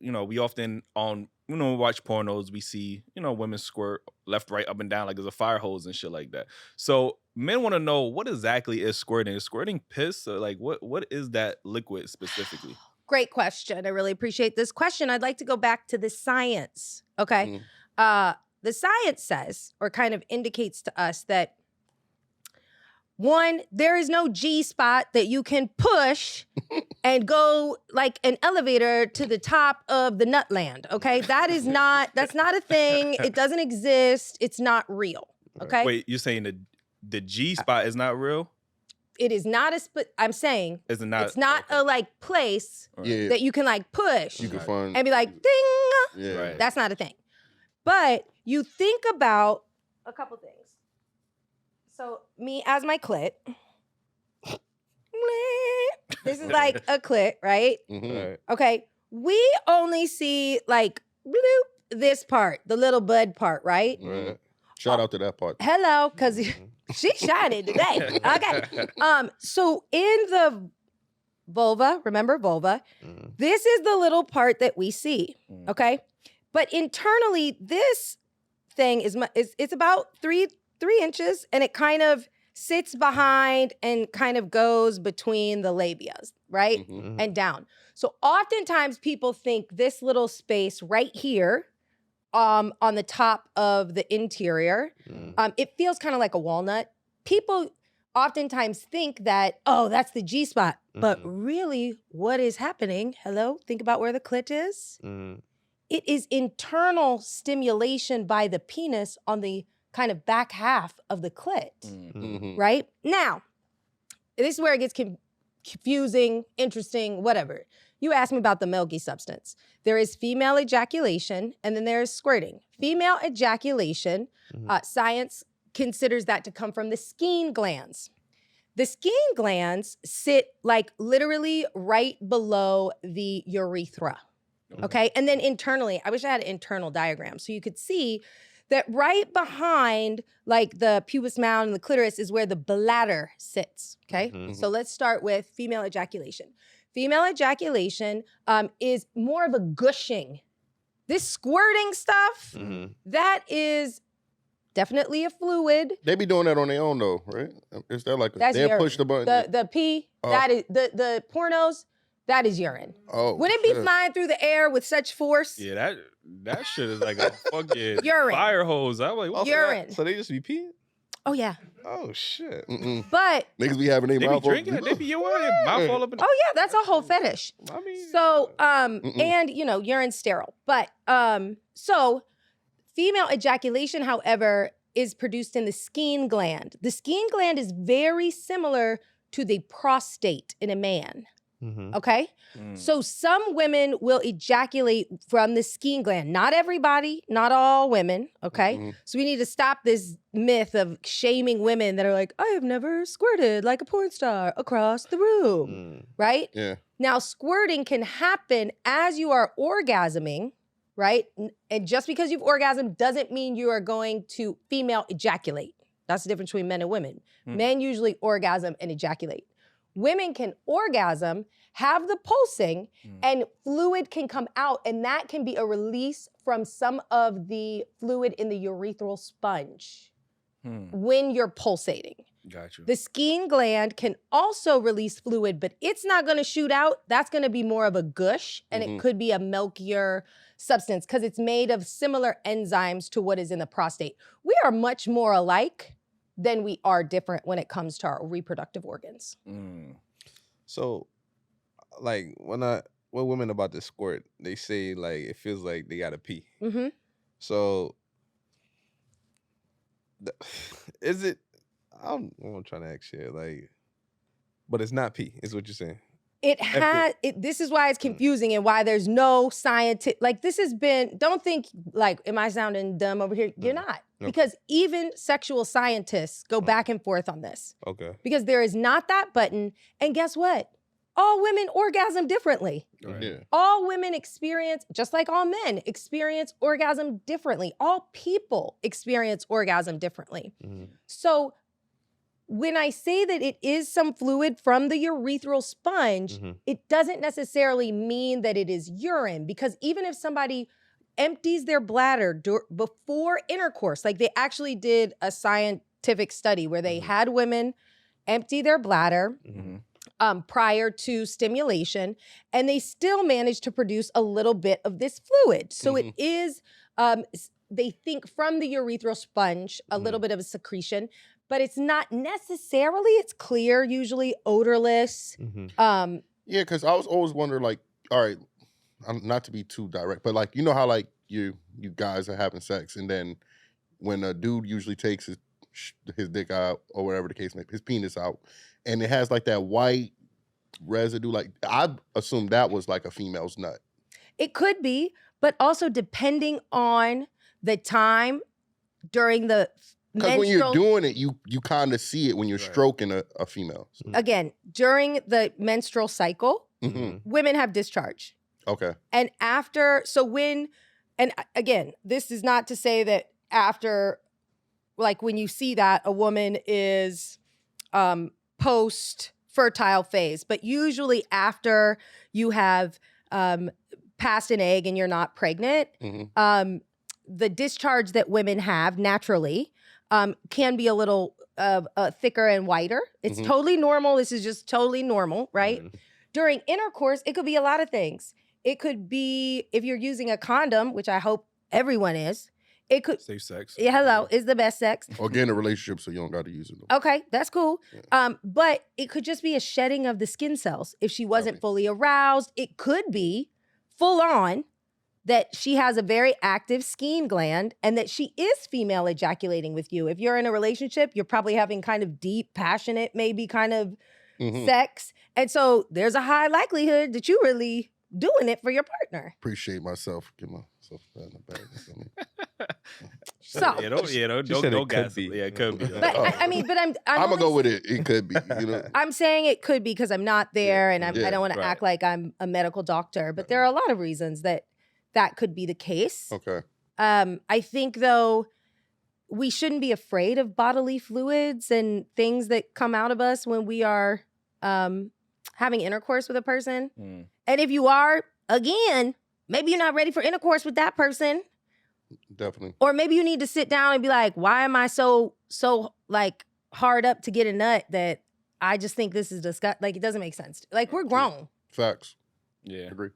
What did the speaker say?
we often watch pornos, we see, women squirt left, right, up and down like there's a fire hose and shit like that. So men want to know, what exactly is squirting? Is squirting piss? Or like what is that liquid specifically? Great question. I really appreciate this question. I'd like to go back to the science. Okay. The science says, or kind of indicates to us, that one, there is no G spot that you can push and go like an elevator to the top of the nutland. Okay. That's not a thing. It doesn't exist. It's not real. Okay. Wait, you're saying the G spot is not real? It is not I'm saying it's not a like place that you can like push You can find and be like ding. Yeah. Right. That's not a thing. But you think about a couple things. So me as my clit. This is like a clit, right? Right. Okay. We only see like bloop this part, the little bud part, right? Right. Shout out to that part. Hello, because she's shining today. Okay. So in the vulva, remember vulva, this is the little part that we see. Okay. But internally, this thing is it's about three inches, and it kind of sits behind and kind of goes between the labias, right? And down. So oftentimes people think this little space right here on the top of the interior, it feels kind of like a walnut. People oftentimes think that, oh, that's the G spot. But really, what is happening? Hello? Think about where the clit is. It is internal stimulation by the penis on the kind of back half of the clit, right? Now, this is where it gets confusing, interesting, whatever. You asked me about the milky substance. There is female ejaculation, and then there is squirting. Female ejaculation, science considers that to come from the skein glands. The skein glands sit like literally right below the urethra, okay? And then internally, I wish I had an internal diagram so you could see that right behind like the pubis mound and the clitoris is where the bladder sits, okay? So let's start with female ejaculation. Female ejaculation is more of a gushing. This squirting stuff, that is definitely a fluid. They be doing that on their own though, right? Is that like That's they urine. push the button? The pee, that is the pornos, that is urine. Oh, Would it be flying through the air with such force? Yeah, that shit is like a fucking Urine. fire hose. I'm like, what's Urine. that? So they just be peeing? Oh yeah. Oh shit. But Niggas be having their They be mouth drinking it. They be their mouth all up in. oh yeah, that's a whole fetish. I mean, So and urine's sterile. But so female ejaculation, however, is produced in the skein gland. The skein gland is very similar to the prostate in a man. Okay? So some women will ejaculate from the skein gland. Not everybody, not all women, okay? So we need to stop this myth of shaming women that are like, I have never squirted like a porn star across the room, right? Yeah. Now, squirting can happen as you are orgasming, right? And just because you've orgasmed doesn't mean you are going to female ejaculate. That's the difference between men and women. Men usually orgasm and ejaculate. Women can orgasm, have the pulsing, and fluid can come out, and that can be a release from some of the fluid in the urethral sponge when you're pulsating. Gotcha. The skein gland can also release fluid, but it's not gonna shoot out. That's gonna be more of a gush, and it could be a milkier substance because it's made of similar enzymes to what is in the prostate. We are much more alike than we are different when it comes to our reproductive organs. so like when women about to squirt, they say like it feels like they gotta pee. So is it? I'm trying to ask you like, but it's not pee, is what you're saying. This is why it's confusing and why there's no scientific, like this has been, don't think like, am I sounding dumb over here? You're not. Because even sexual scientists go back and forth on this. Okay. Because there is not that button. And guess what? All women orgasm differently. Right. Yeah. All women experience, just like all men, experience orgasm differently. All people experience orgasm differently. So when I say that it is some fluid from the urethral sponge, it doesn't necessarily mean that it is urine, because even if somebody empties their bladder before intercourse, like they actually did a scientific study where they had women empty their bladder prior to stimulation, and they still managed to produce a little bit of this fluid. So it is, they think from the urethral sponge, a little bit of a secretion, but it's not necessarily, it's clear, usually odorless. Yeah, because I was always wondering, like, all right, not to be too direct, but like, you know how like you guys are having sex, and then when a dude usually takes his dick out or whatever the case may be, his penis out, and it has like that white residue, like I assumed that was like a female's nut. It could be, but also depending on the time during the because when you're doing it, you kind of see it when you're stroking a female. Again, during the menstrual cycle, women have discharge. Okay. And after, and again, this is not to say that after, like when you see that a woman is post-fertile phase, but usually after you have passed an egg and you're not pregnant, the discharge that women have naturally can be a little thicker and whiter. It's totally normal. This is just totally normal, right? During intercourse, it could be a lot of things. It could be, if you're using a condom, which I hope everyone is, it could— safe sex. Yeah, hello, is the best sex. Or get in a relationship so you don't got to use it. Okay, that's cool. But it could just be a shedding of the skin cells. If she wasn't fully aroused, it could be full on that she has a very active skein gland and that she is female ejaculating with you. If you're in a relationship, you're probably having kind of deep, passionate, maybe kind of sex. And so there's a high likelihood that you really doing it for your partner. Appreciate myself. Get myself in the bag. So don't gas it. Yeah, it could be. But I mean, but I'm gonna go with it. It could be. You know, I'm saying it could be because I'm not there, and I don't want to act like I'm a medical doctor. But there are a lot of reasons that could be the case. Okay. I think though, we shouldn't be afraid of bodily fluids and things that come out of us when we are having intercourse with a person. And if you are, again, maybe you're not ready for intercourse with that person. Definitely. Or maybe you need to sit down and be like, why am I so like hard up to get a nut that I just think this is disgusting? Like, it doesn't make sense. Like, we're grown. Facts. Yeah. Agree.